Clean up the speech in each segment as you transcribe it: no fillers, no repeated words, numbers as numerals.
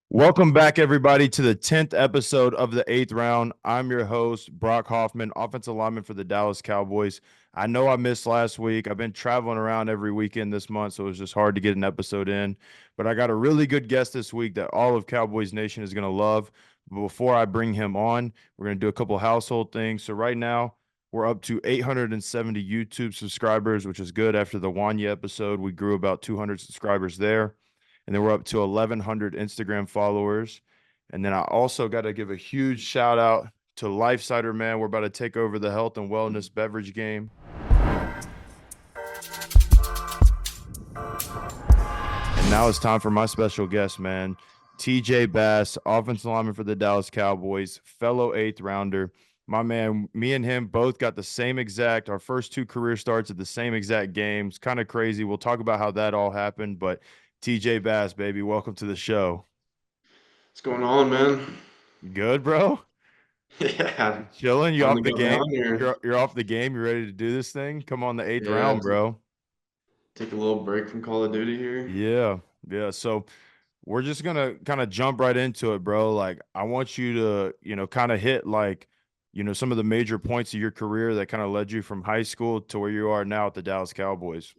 Welcome back, everybody, to the 10th episode of the eighth round. I'm your host, Brock Hoffman, offensive lineman for the Dallas Cowboys. I know I missed last week. I've been traveling around every weekend this month, so it was just hard to get an episode in. But I got a really good guest this week that all of Cowboys Nation is going to love. But before I bring him on, we're going to do a couple household things. So, right now, we're up to 870 YouTube subscribers, which is good. After the Wanya episode, we grew about 200 subscribers there. And then we're up to 1,100 Instagram followers. And then I also got to give a huge shout out to Lifesider, man. We're about to take over the health and wellness beverage game. And now it's time for my special guest, man. TJ Bass, offensive lineman for the Dallas Cowboys, fellow eighth rounder. My man, me and him both got the same exact, our first two career starts at the same exact games. Kind of crazy. We'll talk about how that all happened. But TJ Bass, baby, welcome to the show. What's going on, man? Good, bro. Yeah, You chilling? You time off to the go game? down here. You're off the game. You ready to do this thing? Come on the eighth Yeah, round, bro. take a little break from Call of Duty here. Yeah, yeah. So we're just gonna kind of jump right into it, bro. Like I want you to, kind of hit like, some of the major points of your career that kind of led you from high school to where you are now at the Dallas Cowboys.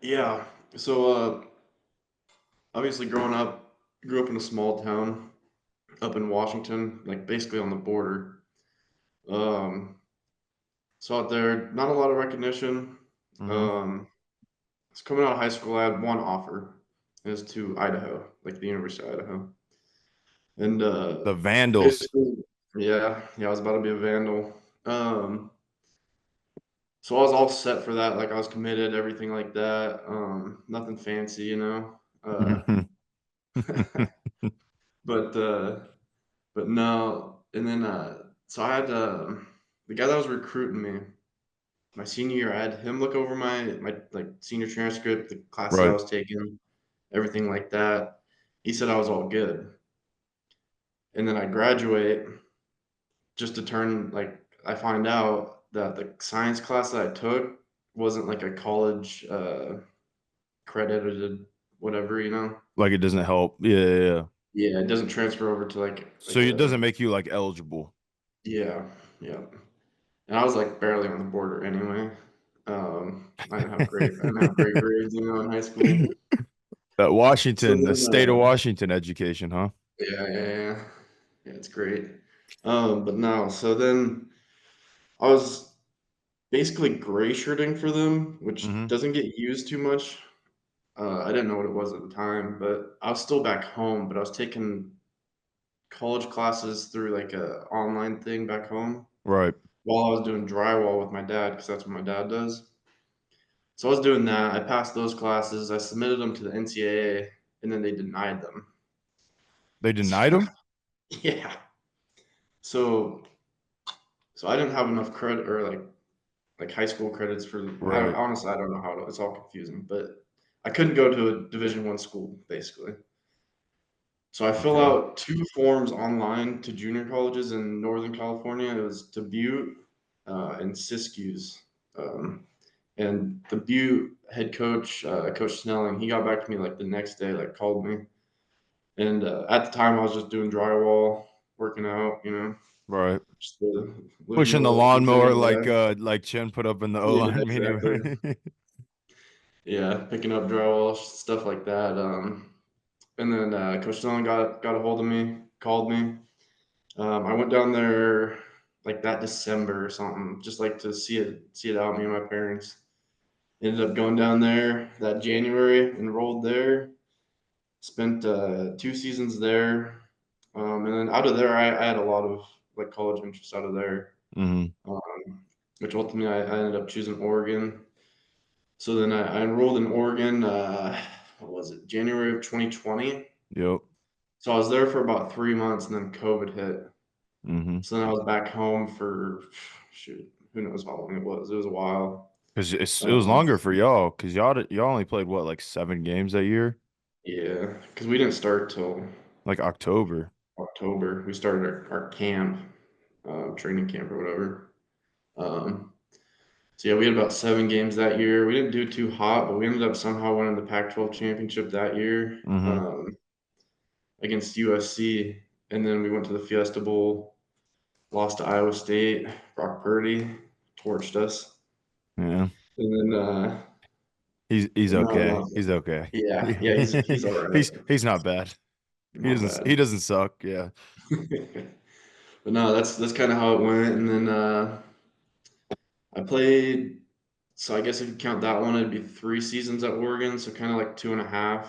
Yeah, so obviously growing up, grew up in a small town up in Washington, like basically on the border. Um, so out there, not a lot of recognition. Mm-hmm. Um, so coming out of high school, I had one offer. It was to Idaho, like the University of Idaho, and The Vandals. basically, yeah, I was about to be a Vandal. Um, So I was all set for that, like I was committed, everything like that. Nothing fancy, you know. But but no, and then so I had the guy that was recruiting me my senior year. I had him look over my like senior transcript, the classes I Right. was taking, everything like that. He said I was all good, and then I graduate just to turn like I find out that the science class that I took wasn't like a college credited whatever, you know? Like it doesn't help. Yeah, yeah, yeah. Yeah, it doesn't transfer over to So like it a doesn't make you like eligible. yeah, yeah. And I was like barely on the border anyway. I didn't have great grades, you know, in high school. That So Washington, the then state of Washington education, huh? yeah. Yeah, it's great. But no, so then I was basically gray shirting for them, which Mm-hmm. doesn't get used too much. I didn't know what it was at the time, but I was still back home, but I was taking college classes through like a online thing back home Right. while I was doing drywall with my dad because that's what my dad does. So I was doing that. I passed those classes. I submitted them to the NCAA, and then they denied them. They denied him? Yeah. So so I didn't have enough credit or like high school credits for. Right. Honestly, I don't know how to. It's all confusing, but I couldn't go to a Division I school basically. So I fill Okay. out two forms online to junior colleges in Northern California. It was to Butte and Siskiyous. Um, and the Butte head coach, Coach Snelling, he got back to me like the next day, like called me. And at the time, I was just doing drywall, working out, you know, Right. just living Pushing the lawnmower the life. like Chen put up in the O Yeah, line exactly. meeting. Yeah, picking up drywall, stuff like that. And then Coach Snelling got a hold of me, called me. I went down there like that December or something, just like to see it out. Me and my parents ended up going down there that January, enrolled there, spent 2 seasons there, and then out of there, I had a lot of like college interests out of there, Hmm. um, which ultimately I ended up choosing Oregon. So then I enrolled in Oregon. What was it? January of 2020. Yep. So I was there for about 3 months, and then COVID hit. Hmm. So then I was back home for shoot, who knows how long it was. It was a while. Because it was Um, longer for y'all. Because y'all only played what, like 7 games that year, yeah, because we didn't start till like October. October. We started our camp, training camp or whatever. Um, so yeah, we had about 7 games that year. We didn't do too hot, but we ended up somehow winning the Pac-12 championship that year. Hmm. against USC, and then we went to the Fiesta Bowl, lost to Iowa State. Brock Purdy torched us, Yeah. and then He's no, okay. no, He's okay. yeah, he's all right, He's not bad. not bad. He doesn't suck. Yeah. But no, that's kind of how it went, and then I played. So I guess if you count that one, it'd be 3 seasons at Oregon, so kind of like 2.5.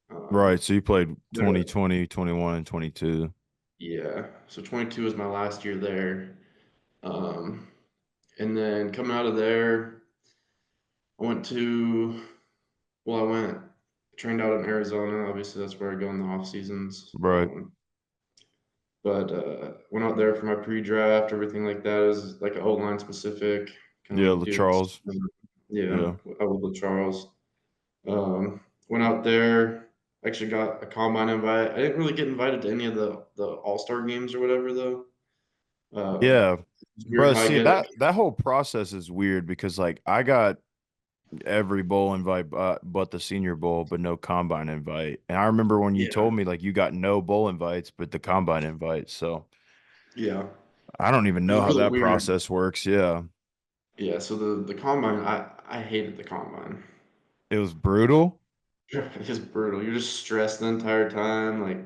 Right. So you played But 2020, 21, and 22. yeah, so 22 was my last year there. Um, and then coming out of there, I went to, well, trained out in Arizona. Obviously, that's where I go in the off seasons. Right. But went out there for my pre-draft, everything like that. It was like an O-line specific, kind of Yeah, like Dukes. LaCharles. Yeah, Yeah. I was with Charles. Went out there, actually got a combine invite. I didn't really get invited to any of the All-Star games or whatever though. Yeah. It's weird Bro, how I see get it. that whole process is weird because like I got every bowl invite but the senior bowl, but no combine invite. And I remember when you Yeah, told me like you got no bowl invites, but the combine invite. So yeah. I don't even It know was how really that weird. process works. Yeah. Yeah, so the combine, I hated the combine. It was brutal. It's just brutal. You're just stressed the entire time. Like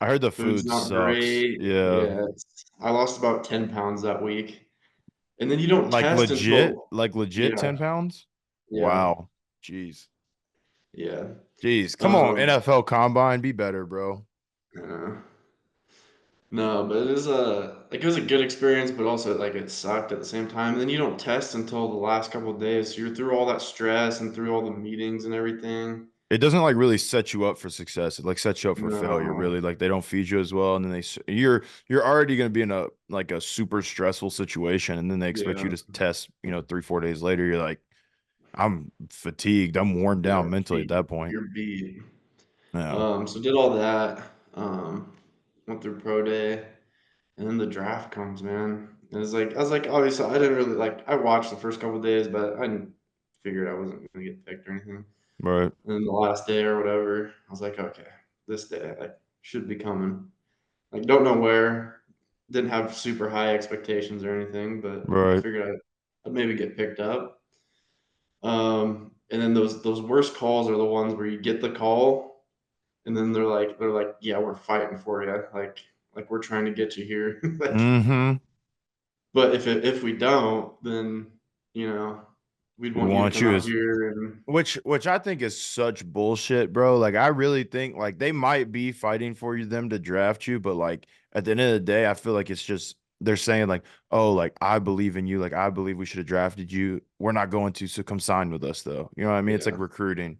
I heard the food's food not sucks. great. Yeah. Yeah, I lost about 10 pounds that week. And then you don't test until, Like legit yeah, 10 pounds. yeah, Wow. Jeez. yeah. Jeez. Come on, Um, NFL combine, be better, bro. uh, no, but it is like it was a good experience, but also like it sucked at the same time. And then you don't test until the last couple of days, so you're through all that stress and through all the meetings and everything. It doesn't like really set you up for success. It like sets you up for failure, No, really. Like they don't feed you as well, and then you're already going to be in a like a super stressful situation, and then they expect yeah, you to test, 3 4 days later. You're like, I'm fatigued. I'm worn yeah, down mentally at that point. you're beat. Yeah. So did all that. Went through pro day, and then the draft comes, man. And it's like I was like, obviously, I didn't really like. I watched the first couple of days, but I didn't figured I wasn't gonna get picked or anything. Right. And then the last day or whatever, I was like, okay, this day like should be coming. Like don't know where, didn't have super high expectations or anything, but I Right. figured I'd maybe get picked up. And then those worst calls are the ones where you get the call and then they're like, yeah, we're fighting for you, like we're trying to get you here. Like, Mm-hmm. but if we don't, then you know we'd We want you to want come you out as here and which I think is such bullshit, bro. Like I really think like they might be fighting for them to draft you, but like at the end of the day, I feel like it's just they're saying like, "Oh, like I believe in you. Like I believe we should have drafted you. We're not going to, so come sign with us though." You know what I mean? It's like yeah, recruiting.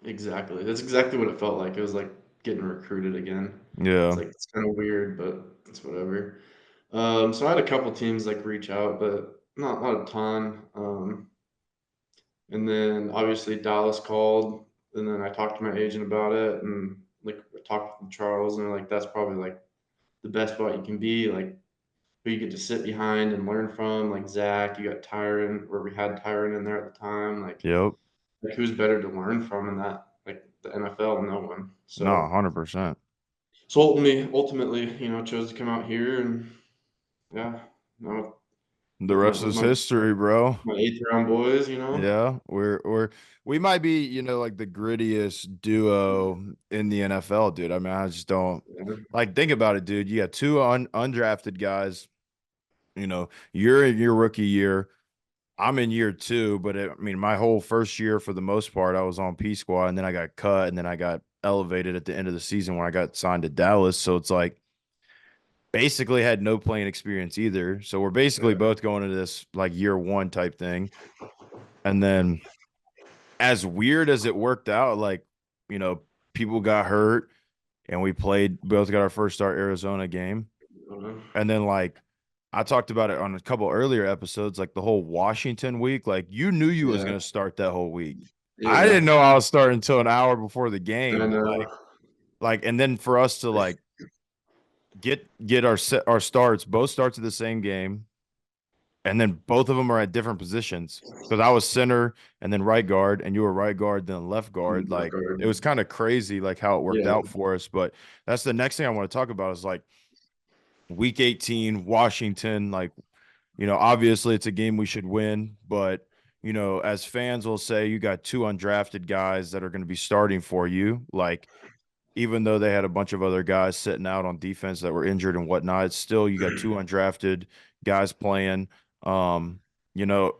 exactly. That's exactly what it felt like. It was like getting recruited again. It's Yeah. like it's kind of weird, but it's whatever. So I had a couple teams like reach out, but not a ton. And then obviously Dallas called, and then I talked to my agent about it, and like I talked with Charles, and they're like, that's probably like the best spot you can be, like who you get to sit behind and learn from, like Zach, you got Tyron, where we had Tyron in there at the time, Yep. like who's better to learn from in that, like the NFL, no one. No, So 100%. so ultimately, chose to come out here, and yeah, now The rest with is my history, bro. my eighth round boys. Yeah, we might be, like the grittiest duo in the NFL, dude. I mean, I just don't Yeah, like think about it, dude. You got two undrafted guys. You're in your rookie year. I'm in year two, but I mean, my whole first year, for the most part, I was on P squad, and then I got cut, and then I got elevated at the end of the season when I got signed to Dallas. So it's like basically had no playing experience either. So we're basically yeah, both going into this like year one type thing, and then as weird as it worked out, like, you know, people got hurt and we both got our first start Arizona game. uh, And then, like, I talked about it on a couple earlier episodes, like the whole Washington week. Like, you knew you was yeah, going to start that whole week. I yeah. didn't know I was starting until an hour before the I game, but know. and then for us to get our starts, both starts of the same game, and then both of them are at different positions because I was center and then right guard, and you were right guard then left guard. left Like it guard. was kind of crazy, like how it worked Yeah, out for us. But that's the next thing I want to talk about is like week 18, Washington. Like, obviously it's a game we should win, but as fans will say, you got two undrafted guys that are going to be starting for you. Like, even though they had a bunch of other guys sitting out on defense that were injured and whatnot, it's still you got two undrafted guys playing. Um, you know,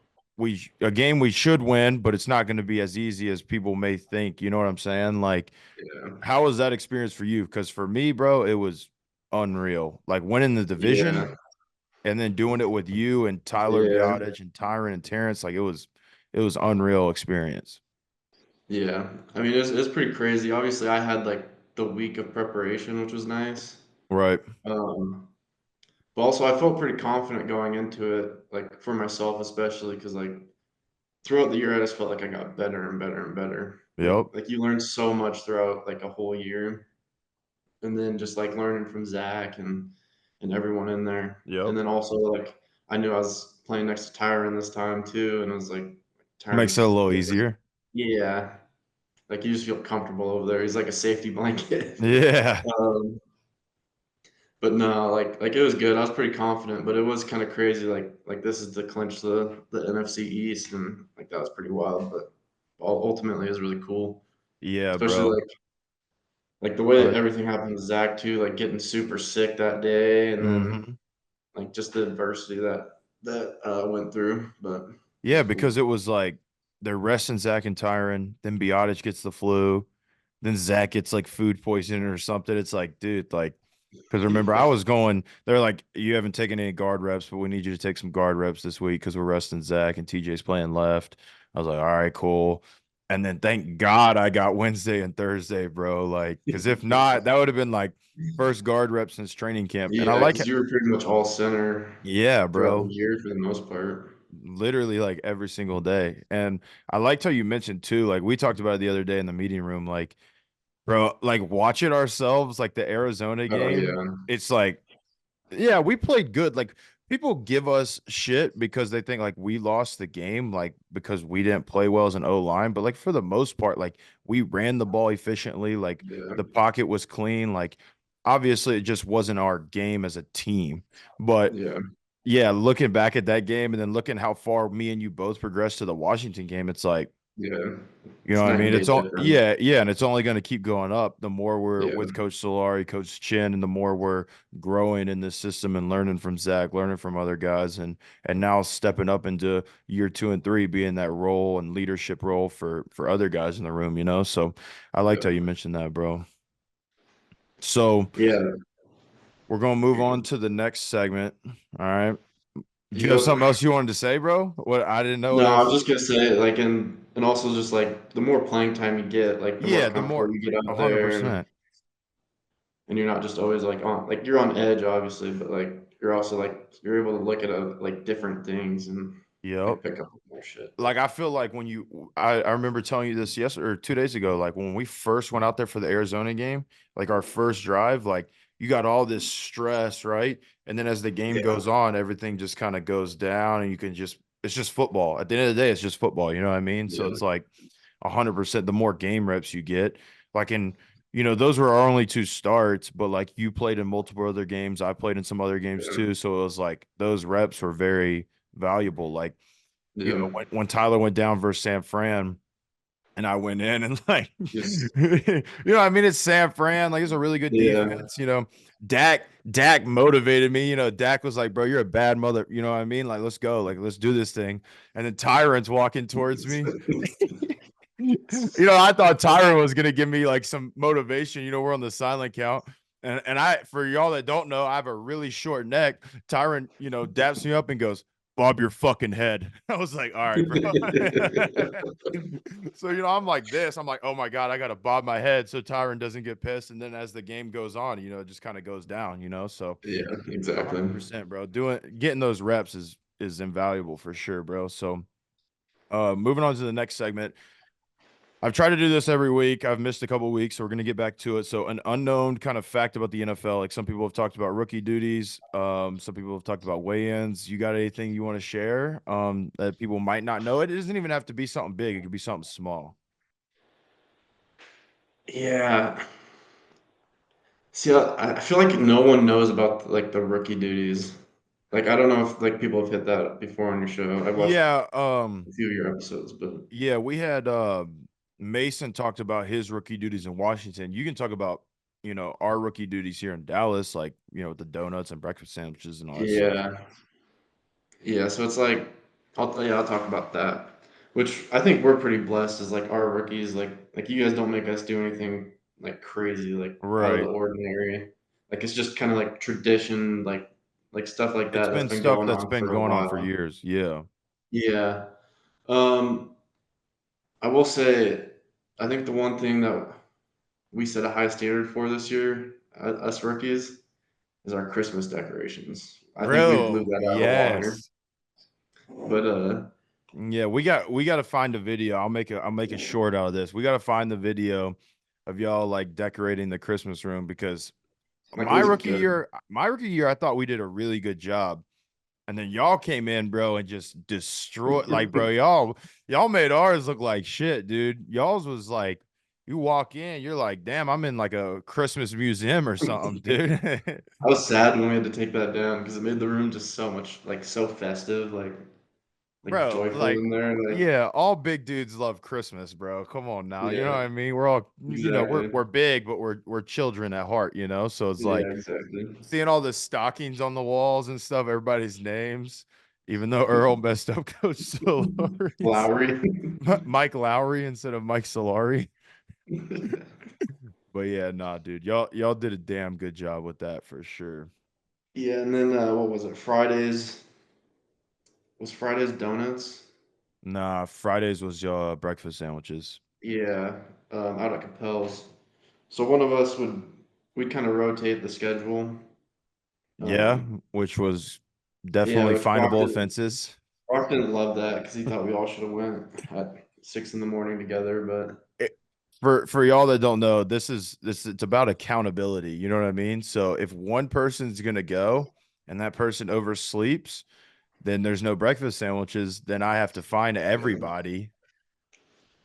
a game we should win, but it's not going to be as easy as people may think. You know what I'm saying? Like, yeah, how was that experience for you? Because for me, bro, it was unreal. Like winning the division yeah, and then doing it with you and Tyler yeah, Biotic and Tyron and Terrence. Like it was unreal experience. yeah. I mean, it's pretty crazy. Obviously, I had like the week of preparation, which was nice. Right. Um, but also I felt pretty confident going into it, like for myself especially, because like throughout the year I just felt like I got better and better and better. Like Yep. like you learn so much throughout like a whole year, and then just like learning from Zach and everyone in there, and Yep. then also like I knew I was playing next to Tyron this time too, and I was like Makes Tyron's it a just little like easier. yeah, like you just feel comfortable over there. He's like a safety blanket. Yeah. Um, But no, like it was good. I was pretty confident, but it was kind of crazy. Like this is to clinch the NFC East, and like that was pretty wild. But ultimately, it was really cool, Yeah, especially bro. like the way Go that ahead. everything happened to Zach too, like getting super sick that day, and then Hmm. like just the adversity that went through. But it Yeah, was cool. because it was like they're resting Zach and Tyron, then Biotic gets the flu, then Zach gets like food poisoning or something. It's like, dude, like, because remember, I was going, they're like, you haven't taken any guard reps, but we need you to take some guard reps this week because we're resting Zach and TJ's playing left. I was like, all right, cool. And then thank God I got Wednesday and Thursday, bro. Like, because if not, that would have been like first guard rep since training camp. And I Yeah, like because it. you were pretty much all center Yeah, throughout the bro. year for the most part. Literally like every single day. And I liked how you mentioned too, like we talked about it the other day in the meeting room, like, bro, like watch it ourselves, like the Arizona Oh game. yeah, It's like, yeah, we played good. Like people give us shit because they think like we lost the game, like because we didn't play well as an O line. But like for the most part, like we ran the ball efficiently, like yeah, the pocket was clean. Like obviously it just wasn't our game as a team. But yeah, yeah, looking back at that game and then looking how far me and you both progressed to the Washington game, it's like, yeah. you know It's what I night mean? and day It's all, difference. yeah, yeah, and it's only going to keep going up the more we're Yeah, with Coach Solari, Coach Chin, and the more we're growing in this system and learning from Zach, learning from other guys, and now stepping up into year 2 and 3, being that role and leadership role for other guys in the room, So I liked how yeah, you mentioned that, bro. So yeah. we're gonna move on to the next segment. All right. Do you have Yep. something else you wanted to say, bro? What I didn't know No, what I I was. was just gonna say, like, and also just like the more playing time you get, like the more Yeah, the comfortable more you get out there, 100%. and you're not just always like on, like you're on edge, obviously, but like you're also like you're able to look at like different things and Yep. like pick up more shit. Like I feel like when I remember telling you this yesterday or 2 days ago, like when we first went out there for the Arizona game, like our first drive, like you got all this stress, right? And then as the game Yeah, goes on, everything just kind of goes down and you can just it's just football. At the end of the day, it's just football, you know what I mean? So yeah, it's like 100% the more game reps you get, like in those were our only two starts, but like you played in multiple other games, I played in some other games yeah, too, so it was like those reps were very valuable. Like yeah. when Tyler went down versus San Fran and I went in and like, Just I mean, it's San Fran, like it's a really good yeah. defense. Dak motivated me. Dak was like, bro, you're a bad mother. You know what I mean? Like, let's go, like, let's do this thing. And then Tyron's walking towards me. I thought Tyron was gonna give me like some motivation. We're on the silent count. And for y'all that don't know, I have a really short neck. Tyron, daps me up and goes, bob your fucking head. I was like, all right, bro. So, I'm like this. I'm like, oh my God, I got to bob my head so Tyron doesn't get pissed. And then as the game goes on, it just kind of goes down. So Yeah, exactly. 100%, bro. Getting those reps is invaluable for sure, bro. So moving on to the next segment. I've tried to do this every week. I've missed a couple weeks, so we're gonna get back to it. So, an unknown kind of fact about the NFL. Like some people have talked about rookie duties. Some people have talked about weigh-ins. You got anything you want to share? That people might not know. It doesn't even have to be something big. It could be something small. Yeah. See, I feel like no one knows about like the rookie duties. Like I don't know if like people have hit that before on your show. I've watched Yeah. a few of your episodes, but Yeah. We had Mason talked about his rookie duties in Washington. You can talk about our rookie duties here in Dallas, like with the donuts and breakfast sandwiches and all that stuff. yeah, yeah. So it's like I'll talk about that. Which I think we're pretty blessed as like our rookies. Like you guys don't make us do anything like crazy, like out of the Right. ordinary. Like it's just kind of like tradition, like stuff like It's that's been been stuff going that's on been for a going on for while. years. Yeah. Yeah. Um, I will say, I think the one thing that we set a high standard for this year, us rookies, is our Christmas decorations. I think we blew Bro, that out of the water. yes. But Yeah, we got to find a video. I'll make a short out of this. We got to find the video of y'all like decorating the Christmas room because like it was good. my rookie year I thought we did a really good job. And then y'all came in, bro, and just destroyed like bro, y'all made ours look like shit, dude. Y'all's was like you walk in, you're like, "Damn, I'm in like a Christmas museum or something, dude." I was sad when we had to take that down because it made the room just so much like so festive, like Bro, joyful like, in there. Like yeah, all big dudes love Christmas, bro. Come on now. You know yeah, what I mean? We're all, we're exactly. we're big, but we're children at heart. So it's Yeah, like exactly. seeing all the stockings on the walls and stuff, everybody's names, even though Earl messed up Coach Solari's Lowry. Mike Lowry instead of Mike Solari. But yeah, nah, dude. Y'all did a damn good job with that for sure. Yeah, and then what was it? Fridays was Fridays donuts. Nah, Fridays was your breakfast sandwiches. Yeah, out at Capel's. So one of us we'd kind of rotate the schedule. Yeah, Um, which was yeah, definitely which findable offenses. Brock didn't love that because he thought we all should have went at 6 in the morning together. But It, for y'all that don't know, this it's about accountability. You know what I mean? So if one person's gonna go and that person oversleeps, then there's no breakfast sandwiches. Then I have to find everybody.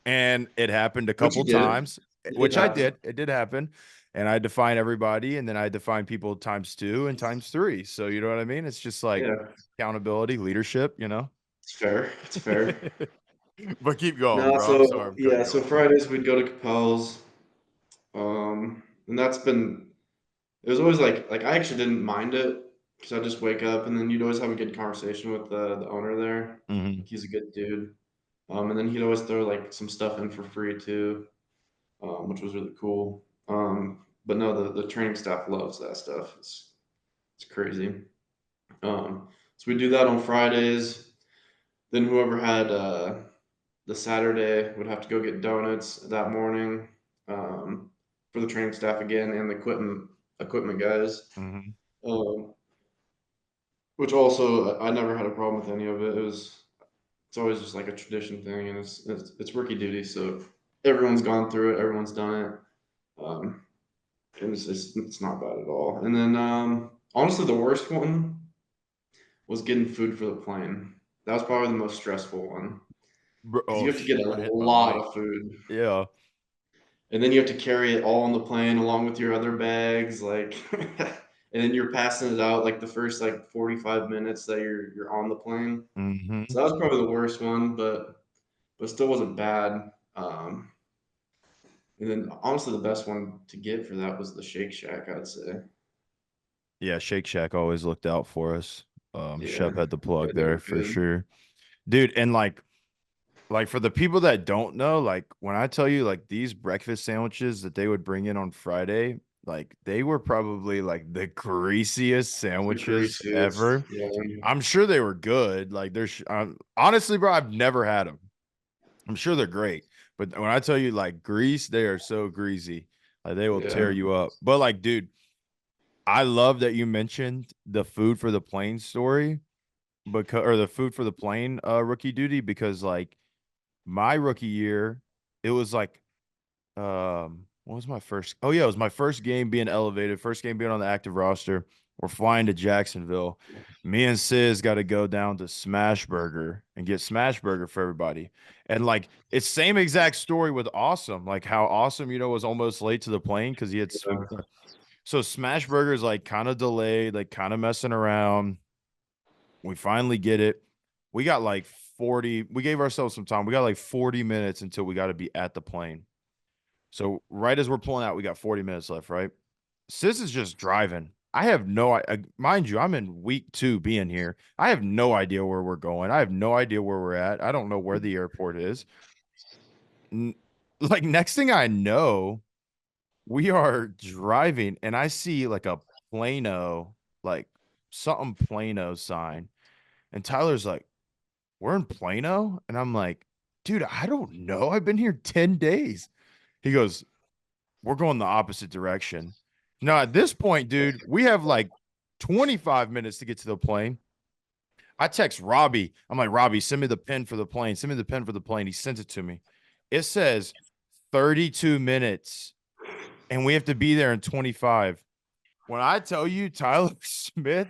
And it happened a which he couple did, times, it did which I happen. did. It did happen. And I had to find everybody, and then I had to find people times two and times three. So you know what I mean? It's just like Yeah, accountability, leadership. it's fair. It's fair. But keep going, No, bro. I'm sorry so I'm cutting yeah, you so off. Fridays we'd go to Capel's, and that's been it was always like I actually didn't mind it because I just wake up and then you'd always have a good conversation with the owner there. Hmm. Like he's a good dude. And then he'd always throw like some stuff in for free too, which was really cool. But no, the training staff loves that stuff. It's crazy. So we do that on Fridays. Then whoever had the Saturday would have to go get donuts that morning for the training staff again and the equipment guys. Hmm. Um, which also I never had a problem with any of it. It's always just like a tradition thing, and it's rookie duty, so everyone's gone through it, everyone's done it, um, and it's not bad at all. And then honestly, the worst one was getting food for the plane. That was probably the most stressful one because Oh you have to get shit! a I hit the lot mic. of food, Yeah. and then you have to carry it all on the plane along with your other bags, like. And then you're passing it out like the first like 45 minutes that you're on the plane. Hmm. So that was probably the worst one, but still wasn't bad. And then honestly, the best one to get for that was the Shake Shack, I'd say. Yeah, Shake Shack always looked out for us. Yeah, Shep had the yeah, plug they there were for good. sure. Dude, and like for the people that don't know, like when I tell you like these breakfast sandwiches that they would bring in on Friday, like they were probably like the greasiest The sandwiches greasiest. ever. Yeah, I'm sure they were good. Like honestly, bro, I've never had them. I'm sure they're great, but when I tell you like grease, they are so greasy. Like they will yeah, tear you up. But like, dude, I love that you mentioned the food for the plane story because or the food for the plane rookie duty because like my rookie year it was like what was my first? Oh yeah, it was my first game being elevated, first game being on the active roster. We're flying to Jacksonville. Me and Sis got to go down to Smash Burger and get Smash Burger for everybody. And like it's same exact story with Awesome, like how Awesome, was almost late to the plane because he had Yeah. so Smash Burger is like kind of delayed, like kind of messing around. We finally get it. We got like 40. We gave ourselves some time. We got like 40 minutes until we got to be at the plane. So right as we're pulling out, we got 40 minutes left, right? Sis is just driving. I have mind you, I'm in week 2 being here. I have no idea where we're going. I have no idea where we're at. I don't know where the airport is. Like next thing I know, we are driving and I see like a Plano, like something Plano sign. And Tyler's like, "We're in Plano?" And I'm like, "Dude, I don't know. I've been here 10 days." He goes, "We're going the opposite direction." Now, at this point, dude, we have like 25 minutes to get to the plane. I text Robbie. I'm like, "Robbie, send me the pin for the plane. Send me the pin for the plane." He sends it to me. It says 32 minutes and we have to be there in 25. When I tell you Tyler Smith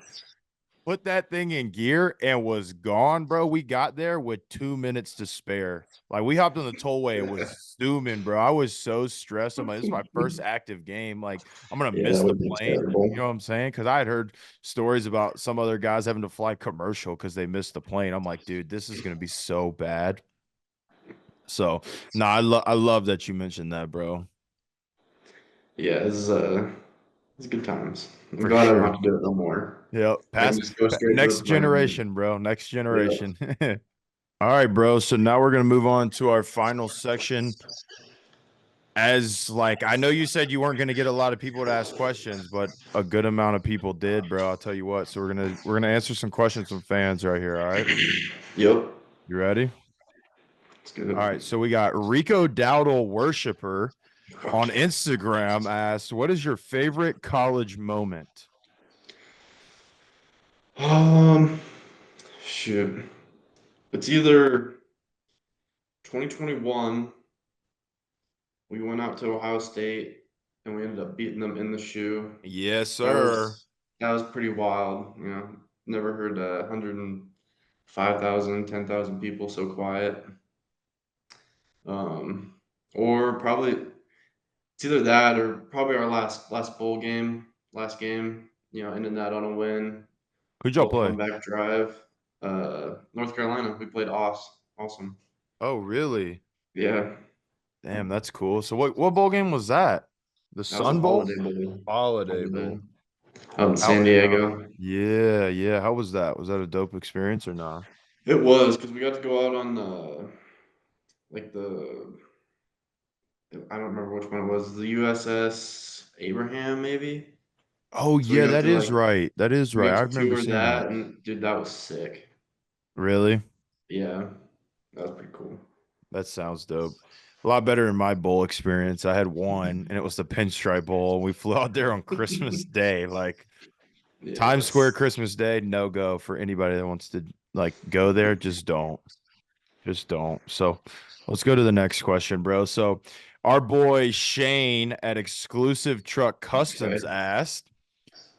put that thing in gear and was gone, bro, we got there with 2 minutes to spare. Like we hopped on the tollway and was zooming, bro. I was so stressed. I'm like, this is my first active game. Like I'm gonna Yeah, miss that the would be plane. You terrible. know what I'm saying? Because I had heard stories about some other guys having to fly commercial because they missed the plane. I'm like, dude, this is gonna be so bad. So no, I love that you mentioned that, bro. Yeah, it's good times. I'm For glad I don't have sure. to do it no more. Yep. I can just go straight to Next the plane. generation, bro. Next Yeah. generation. All right, bro. So now we're gonna move on to our final section. As like I know you said you weren't gonna get a lot of people to ask questions, but a good amount of people did, bro. I'll tell you what. So we're gonna answer some questions from fans right here. All right. Yep. You ready? It's All good. right. So we got Rico Dowdle Worshipper on Instagram asked, "What is your favorite college moment?" Um, shoot. It's either 2021, we went out to Ohio State and we ended up beating them in the shoe. Yes, That sir. was that was pretty wild. Never heard 105,000, 10,000 people so quiet. Or probably it's either that or probably our last bowl game, last game. Ending that on a win. Who'd y'all Little play? comeback drive. North Carolina. We played awesome. Oh, really? Yeah, Damn, that's cool. So what bowl game was that? The that was a Sun Bowl? Holiday Bowl. Holiday Holiday Bowl. out in How San Diego. yeah, yeah. How was that? Was that a dope experience or not? It was because we got to go out on like the I don't remember which one it was. The USS Abraham, maybe. Oh So we yeah, got that to is right. That is we right. got I to remember tour seeing that. that, and dude, that was sick. Really? Yeah, that was pretty cool. That sounds dope. A lot better than my bowl experience. I had one and it was the Pinstripe Bowl. We flew out there on Christmas Day. Like Times Square Yes. Christmas Day, no go for anybody that wants to like go there. Just don't. Just don't. So let's go to the next question, bro. So our boy Shane at Exclusive Truck Okay. Customs asked,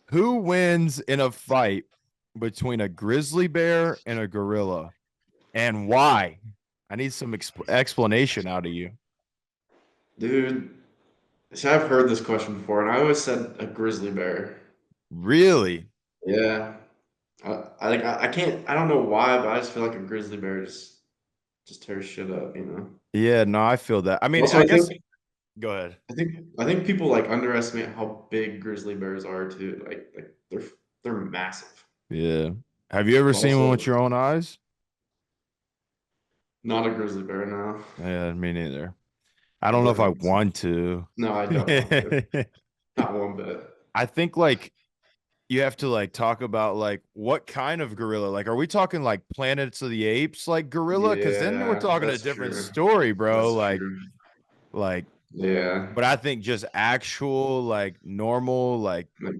who wins in a fight between a grizzly bear and a gorilla and why? I need some explanation out of you. Dude, see, I've heard this question before, and I always said a grizzly bear. Really? Yeah. I can't I don't know why, but I just feel like a grizzly bear just tears shit up. Yeah, no, I feel that. I mean, Also, I guess go ahead. I think people like underestimate how big grizzly bears are too. Like they're massive. Yeah. Have you ever But seen one also with your own eyes? not a grizzly bear now. Yeah, me neither. I don't know if I But want to. no, I don't want to. Not one bit. I think like you have to like talk about like what kind of gorilla. Like, are we talking like Planets of the Apes like gorilla? Because then we're Yeah, talking a that's different true. story, bro. That's Like, true. like, Yeah. but I think just actual like normal like Like,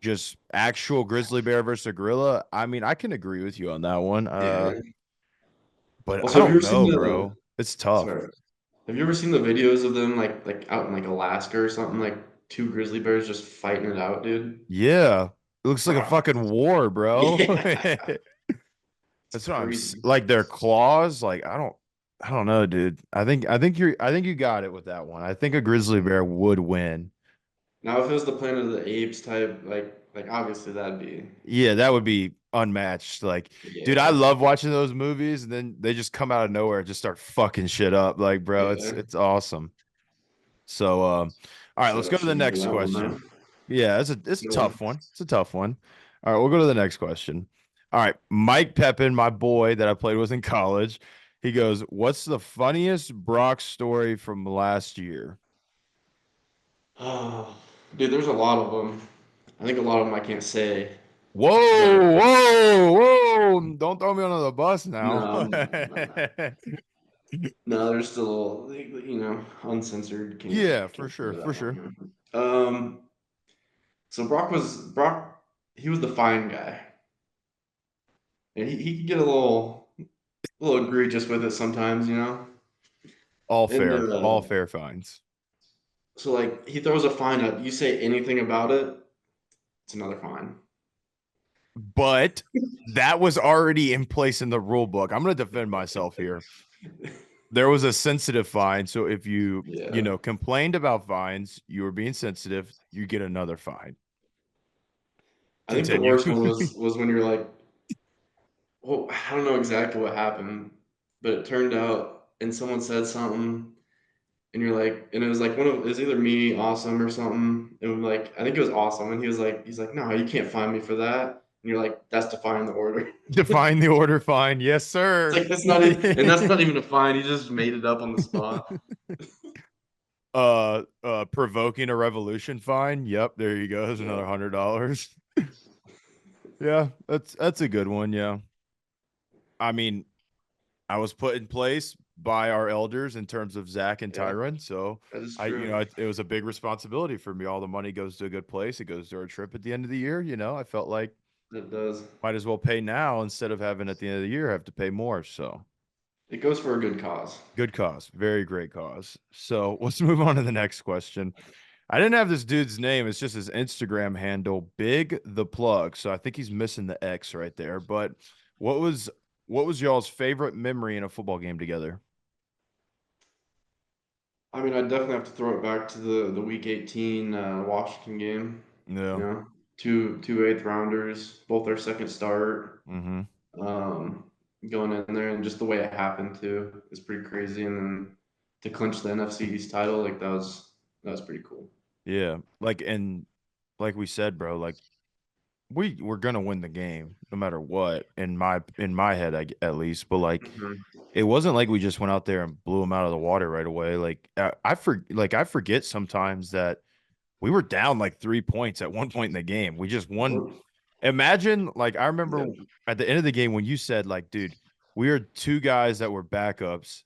just actual grizzly bear versus a gorilla. I mean, I can agree with you on that one. yeah. But I Also, have you don't ever seen know, the bro. It's tough. sorry. Have you ever seen the videos of them like out in like Alaska or something? Like two grizzly bears just fighting it out, dude. Yeah. It looks like a Bruh. fucking war, bro. Yeah, it's That's what crazy. like their claws. Like I don't know, dude. I think you got it with that one. I think a grizzly bear would win. Now, if it was the Planet of the Apes type, like obviously that'd be Yeah, that would be unmatched. Like, dude, I yeah, love watching those movies, and then they just come out of nowhere and just start fucking shit up. Like, bro, yeah. it's awesome. So, all right, let's Shout out go to the Shane for next that one, question. man. Yeah, it's a Yeah. tough one. It's a tough one. All right, we'll go to the next question. All right, Mike Pepin, my boy that I played with in college, he goes, "What's the funniest Brock story from last year?" Oh, dude, there's a lot of them. I think a lot of them I can't say, but Whoa, whoa, whoa! Don't throw me under the bus now. no, there's still uncensored. Yeah, for Can't sure, cover for that sure. one. So Brock. He was the fine guy, and he could get a little egregious with it sometimes, you know. And All fair fines. so like he throws a fine at you, say anything about it, it's another fine. But that was already in place in the rule book. I'm going to defend myself here. There was a sensitive fine, so if you Yeah. know complained about fines, you were being sensitive, you get another fine. I think the Continue. worst one was when you're like, well, I don't know exactly what happened, but it turned out, and someone said something, and you're like, and it was like it was either me, Awesome, or something, and like I think it was Awesome, and he's like, no, you can't fine me for that, and you're like, that's defying the order. Define the order fine. Yes, It's sir. like that's not even a fine. He just made it up on the spot. Provoking a revolution fine. Yep, there you go. There's Yeah, another $100. Yeah, that's a good one. Yeah. I mean, I was put in place by our elders in terms of Zach and yeah, Tyron. So that is you true. know, it was a big responsibility for me. All the money goes to a good place. It goes to our trip at the end of the year. You know, I felt like It does. might as well pay now instead of having at the end of the year have to pay more. So It goes for a good cause. good cause, very great cause. So let's move on to the next question. I didn't have this dude's name. It's just his Instagram handle, Big the Plug. So I think he's missing the X right there. But what was what was y'all's favorite memory in a football game together? I mean, I definitely have to throw it back to the Week 18 Washington game. You Yeah. know, two eighth rounders, both their second start. Mm-hmm. Um, Going in there and just the way it happened too is pretty crazy. And then to clinch the NFC East title, like that was pretty cool. Yeah. Like we said, bro, like we were gonna win the game no matter what in my head at least. But like Mhm. it wasn't like we just went out there and blew them out of the water right away. Like I forget sometimes that we were down like 3 points at one point in the game. We just won. Well, Imagine like I yeah, remember at the end of the game when you said like, dude, we are two guys that were backups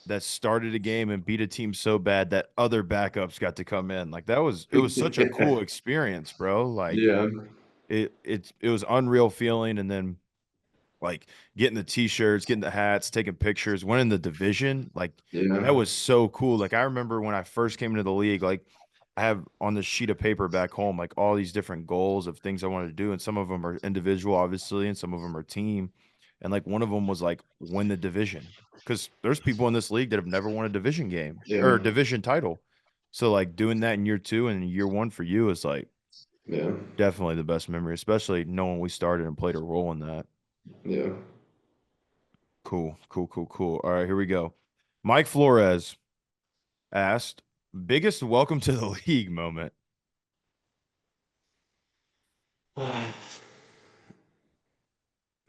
that started a game and beat a team so bad that other backups got to come in. Like it was such a cool experience, bro. Like yeah, it was unreal feeling and then like getting the t-shirts, getting the hats, taking pictures, winning the division, like yeah. that was so cool. Like I remember when I first came into the league, like I have on this sheet of paper back home, like all these different goals of things I wanted to do. And some of them are individual, obviously, and some of them are team. And like one of them was like win the division. Because there's people in this league that have never won a division game or Yeah, a division title. So like doing that in year two and year one for you is like yeah, definitely the best memory, especially knowing we started and played a role in that. yeah. Cool, cool, cool, cool. All right, here we go. Mike Flores asked, biggest welcome to the league moment.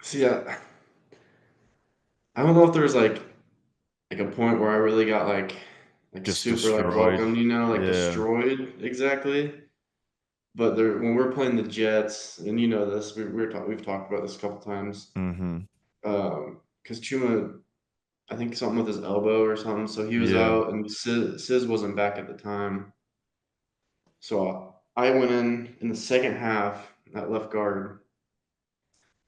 See, I don't know if there's like a point where I really got like Just super like destroyed. welcomed, like Yeah. destroyed exactly. But there, when we're playing the Jets, and you know this, we've talked about this a couple times. Mm-hmm. Because Chuma, I think something with his elbow or something, so he was Yeah. out, and Sis wasn't back at the time. So I went in the second half at left guard.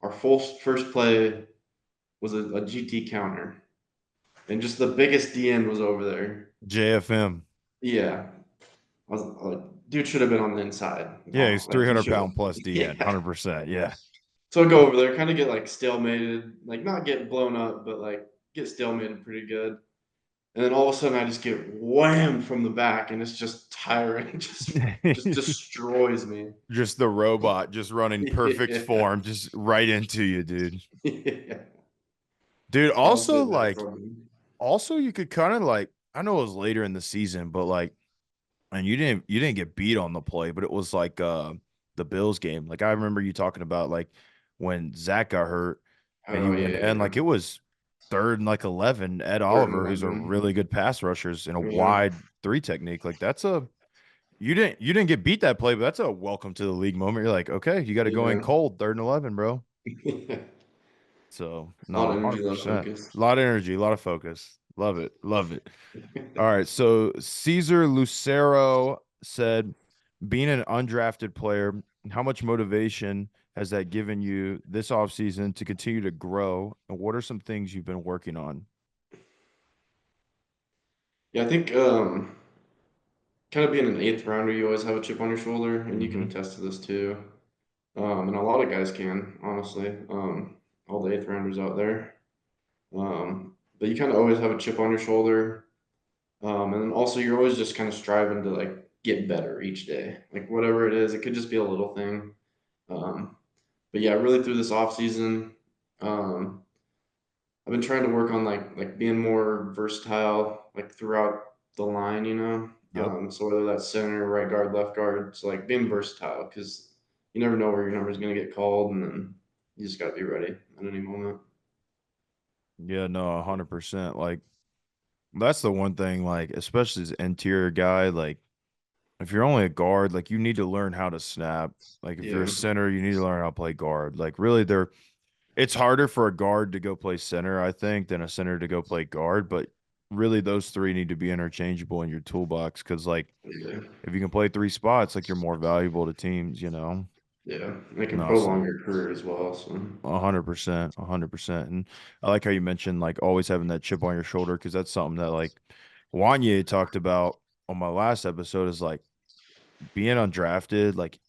Our full first play was a GT counter. and just the biggest DN was over there. JFM. Yeah, I was like, dude should have been on the inside. Yeah, he's Like he 300 should have. pound plus DN, Yeah. 100%. Yeah. So I go over there, kind of get like stalemated, like not get blown up, but like get stalemated pretty good. And then all of a sudden, I just get whammed from the back, and it's just tiring. Just destroys me. Just the robot just running perfect Yeah. form, just right into you, dude. Yeah. Dude, I was also so bad like, from him. also you could kind of like, I know it was later in the season, but like, and you didn't get beat on the play, but it was like the Bills game. Like I remember you talking about like when Zach got hurt and Oh you yeah, went yeah, in, yeah. like it was third and like 11. Ed Third and Oliver, who's a 11. really good pass rushers in a Yeah. wide three technique. Like that's a you didn't get beat that play, but that's a welcome to the league moment. You're like, okay, you got to go in Yeah. cold, third and 11, bro. A So lot no, of energy, a lot of 100%. focus. A lot of energy, a lot of focus. Love it. Love it. All right. So Caesar Lucero said, being an undrafted player, how much motivation has that given you this offseason to continue to grow? And what are some things you've been working on? Yeah, I think kind of being an eighth rounder, you always have a chip on your shoulder, and you can Mm-hmm. attest to this too. And a lot of guys can, honestly. All the eighth rounders out there. But you kind of always have a chip on your shoulder. And then also you're always just kind of striving to like get better each day. Like whatever it is, it could just be a little thing. Um, but yeah, really through this off season, um, I've been trying to work on like being more versatile, like throughout the line, you know. Yep. So whether that's center, right guard, left guard, so like being versatile because you never know where your number is going to get called, and then you just got to be ready at any moment. Yeah, no, 100%. Like that's the one thing, like, especially as an interior guy, like if you're only a guard, like you need to learn how to snap. Like if you're a Yeah, center, you need to learn how to play guard. Like really it's harder for a guard to go play center, I think, than a center to go play guard, but really those three need to be interchangeable in your toolbox because like yeah, if you can play three spots, like you're more valuable to teams, you know. yeah. They can No, prolong so your career as well. So 100%, 100%. And I like how you mentioned like always having that chip on your shoulder because that's something that like Wanye talked about on my last episode is like being undrafted, like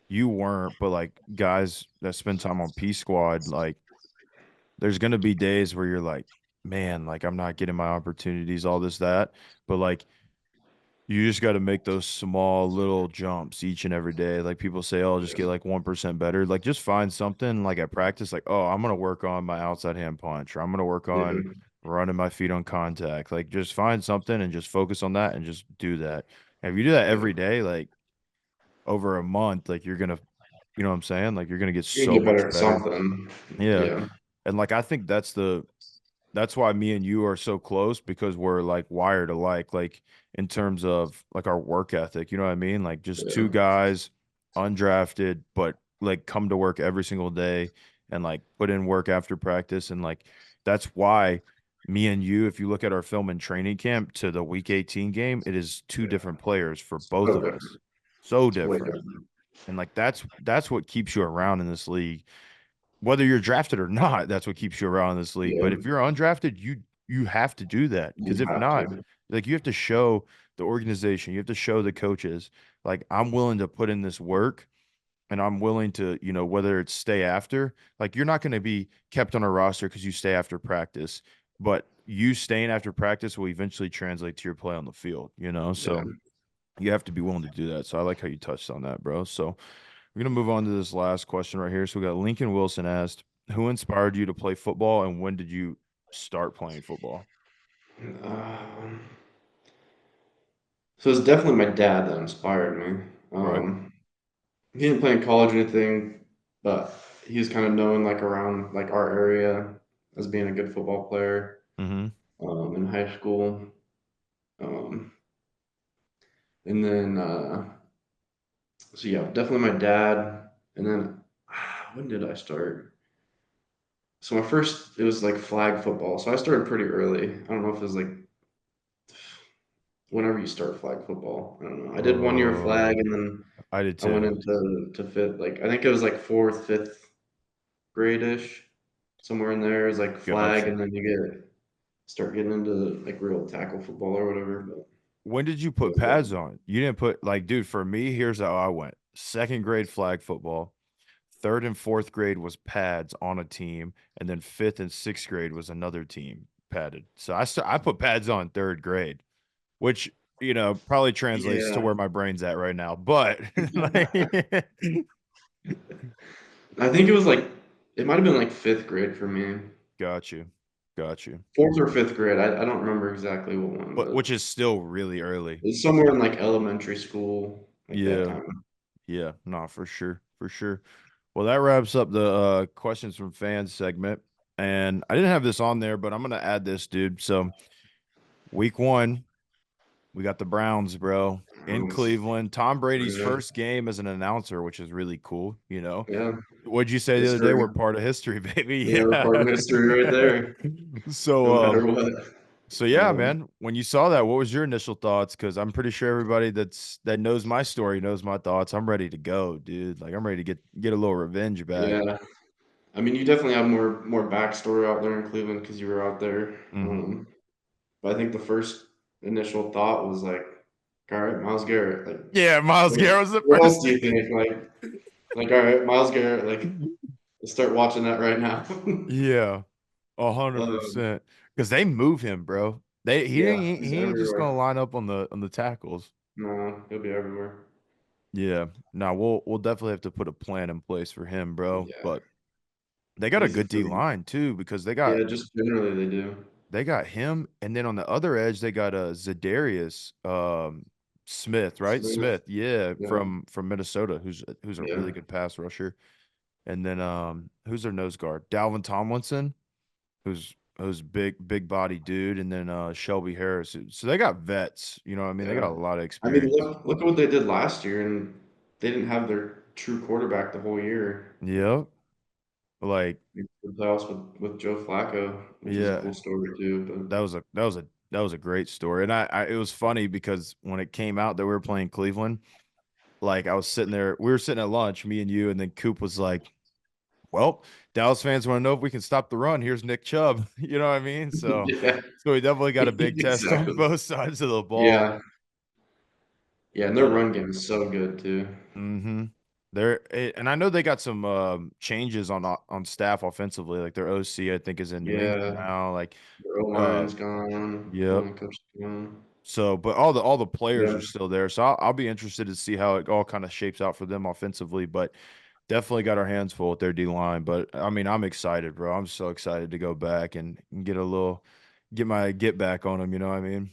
you weren't, but like guys that spend time on P squad, like there's gonna be days where you're like, man, like I'm not getting my opportunities, all this, that. But like you just got to make those small little jumps each and every day. Like people say, oh, just yeah, get like 1% better. Like just find something like at practice, like, oh, I'm gonna work on my outside hand punch, or I'm gonna work on yeah, running my feet on contact. Like just find something and just focus on that and just do that. And if you do that yeah. every day, like over a month, like you're gonna, you know what I'm saying? Like you're gonna get You can so get much better at better. something. Yeah. Yeah, And like I think that's why me and you are so close because we're like wired alike, like in terms of like our work ethic. You know what I mean? Like just yeah, two guys, undrafted, but like come to work every single day and like put in work after practice. And like that's why me and you, if you look at our film and training camp to the week 18 game, it is two yeah. different players for both So of different. us. So Way different. different. And like that's what keeps you around in this league whether you're drafted or not, that's what keeps you around in this league. Yeah, But if you're undrafted, you have to do that because you if have not, to. like you have to show the organization, you have to show the coaches, like I'm willing to put in this work and I'm willing to, whether it's stay after, like you're not going to be kept on a roster because you stay after practice, but you staying after practice will eventually translate to your play on the field, you know? Yeah. So you have to be willing to do that. So I like how you touched on that, bro. So we're gonna move on to this last question right here. So we got Lincoln Wilson asked, "Who inspired you to play football, and when did you start playing football?" Um, so it's definitely my dad that inspired me. Right. He didn't play in college or anything, but he was kind of known like around like our area as being a good football player Mm-hmm. in high school. Um, and then so yeah, definitely my dad. And then when did I start? So my first it was like flag football. So I started pretty early. I don't know if it was like whenever you start flag football. I don't know. I did 1 year of flag Oh, and then I did I went too. into to fifth. Like I think it was like fourth, fifth grade ish, somewhere in there is like flag, Gotcha. and then you get start getting into like real tackle football or whatever. But When did you put pads on? You didn't put like, dude, for me, here's how I went. Second grade flag football, third and fourth grade was pads on a team, and then fifth and sixth grade was another team padded. So I put pads on third grade, which probably translates to yeah, where my brain's at right now. But like, I think it was like it might have been like fifth grade for me, got you, got you. fourth or fifth grade. I don't remember exactly what one, But but which is still really early. it's somewhere in like elementary school, like that Yeah, time. yeah, no, for sure, for sure. Well, that wraps up the questions from fans segment. And I didn't have this on there, but I'm gonna add this, dude. So week 1, we got the Browns, bro, in Cleveland. Tom Brady's Yeah, first game as an announcer, which is really cool. yeah, What'd you say the other day? history. We're part of history, baby. Yeah, we're part Yeah. of history right there. So, No matter what. yeah, man. When you saw that, what was your initial thoughts? Because I'm pretty sure everybody that knows my story knows my thoughts. I'm ready to go, dude. Like I'm ready to get a little revenge back. Yeah, I mean, you definitely have more backstory out there in Cleveland because you were out there. Hmm. But I think the first initial thought was like, all right, Miles Garrett. Like, Yeah, Miles what, Garrett was the what else first do you thing. think? Like, all right, Miles Garrett. Like, let's start watching that right now. Yeah, um, 100%. Because they move him, bro. yeah, he's He ain't just gonna everywhere. line up on the tackles. No, he'll be everywhere. Yeah. Now we'll definitely have to put a plan in place for him, bro. Yeah, But they got a he's a good D freak. line too, because Yeah, just generally they do. they got him, and then on the other edge they got a Zadarius Smith, right? Smith. Smith, yeah, Yeah, from Minnesota, who's a yeah, really good pass rusher. And then who's their nose guard? Dalvin Tomlinson, who's big body dude, and then Shelby Harris. So they got vets, you know what I mean? They yeah. got a lot of I mean, experience. look at what they did last year, and they didn't have their true quarterback the whole year. Yep. Like, The playoffs with Joe Flacco, which is a yeah, cool story too. that was a great story. And it was funny because when it came out that we were playing Cleveland, like I was sitting there, we were sitting at lunch, me and you, and then Coop was like, well, Dallas fans want to know if we can stop the run. Here's Nick Chubb. You know what I mean? But So yeah, we definitely got a big test on exactly. both sides of the ball. Yeah, yeah, and their But run game is so good too. mm-hmm. And I know they got some changes on staff offensively. Like their OC, I think, is in New England Yeah, now. Like, their O uh, line's gone, yep. coach is gone. So, but all the players Yeah, are still there. So I'll be interested to see how it all kind of shapes out for them offensively. But definitely got our hands full with their D line. But I mean, I'm excited, bro. I'm so excited to go back and get my get back on them. You know what I mean?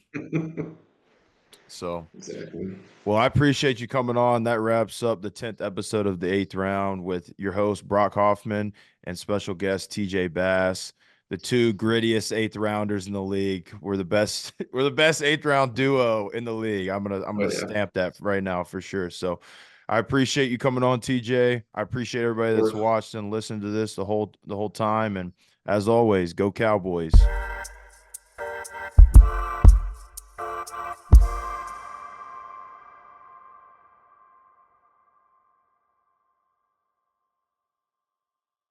So, exactly. well, I appreciate you coming on. That wraps up the 10th episode of the 8th round with your host, Brock Hoffman, and special guest, TJ Bass, the two grittiest 8th rounders in the league. We're the best, we're the best 8th round duo in the league. I'm Oh gonna yeah, of stamp that right now for sure. So I appreciate you coming on, TJ. I appreciate everybody that's course. watched and listened to this the whole time. And as always, go Cowboys.